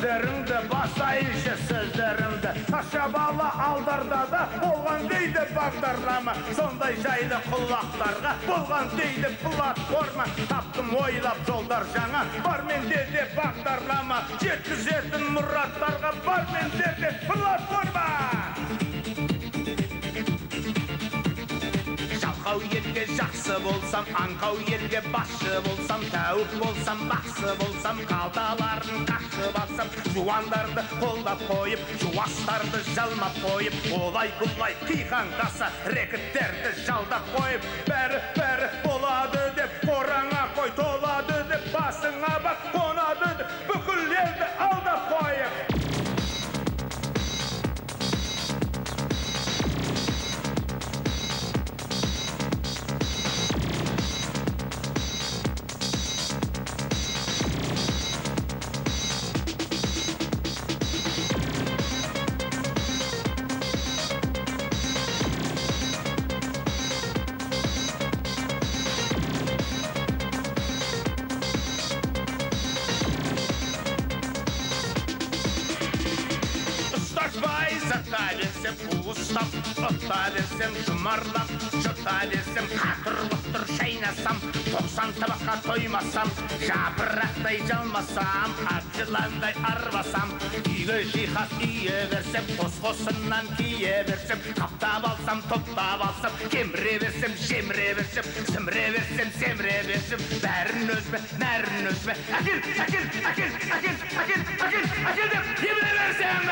сөздеріңді басайыншы сөздеріңді Шабалы алдарда да болған дейді бағдарлама сондай жайлы құлақтарға болған дейді платформа таптым ойлап жолдар жаңа бар менде де бағдарлама жеткізетін мұраттарға бар менде де платформа Жалқау елге жақсы болсам, аңқау елге басшы болсам, тәуіп болсам, бақсы болсам, қалталарын қақшып алсам, жуандарды қолдап қойып, жуастарды жалмап қойып, олай-бұлай қиқаңдаса, рекеттерді жалдап қойып, бәрі болады деп қораңа қой, толады деп басыңа бақ, қонады деп бүкіл елді алдап қойып. Ұста берсем жұмарлап, жұта берсем қатыр-бұқтыр шайнасам, 90 табаққа тоймасам, жапырақтай жалмасам, атжыландай арбасам, үйге жиһаз үйе берсем, қос-қосынан кие берсем, қаптап алсам, топтап алсам, кеміре берсем, жеміре берсем, сіміре берсем, семіре берсем, бәрін өзіме, нәрін өзіме, әкел деп еміре берсем.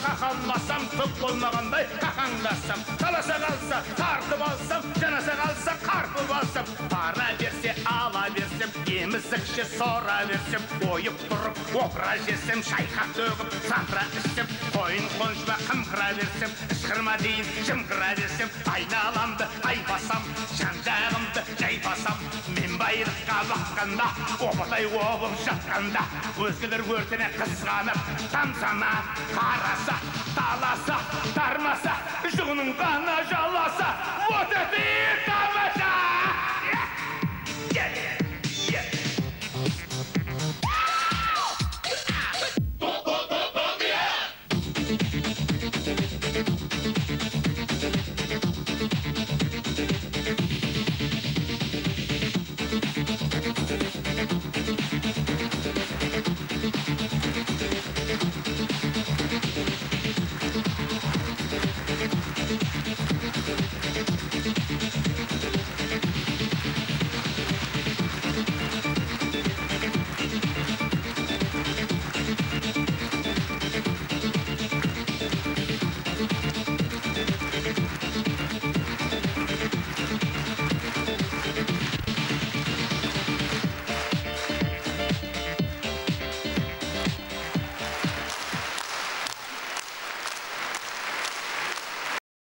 Қақалмасам, түк болмағандай қақаңдасам, таласа қалса, тартып алсам, жанаса қалса, қарпып алсам, пара берсе, ала берсем, емізікше сора берсем, ойып тұрып, опыра жесем, шайқақ төгіп, сапыра ішсем, қойын қоншыма қымқыра берсем, ішқырма дейін жымқыра берсем, айналамды айбасам, жан-жағымды жайпасам, мен байырыққа баққанда, опатай обып жатқанда, өзгелер өртіне қызғанып, тамсана, қараса, таласа, тармаса, жүгінің қана жаласа, вот это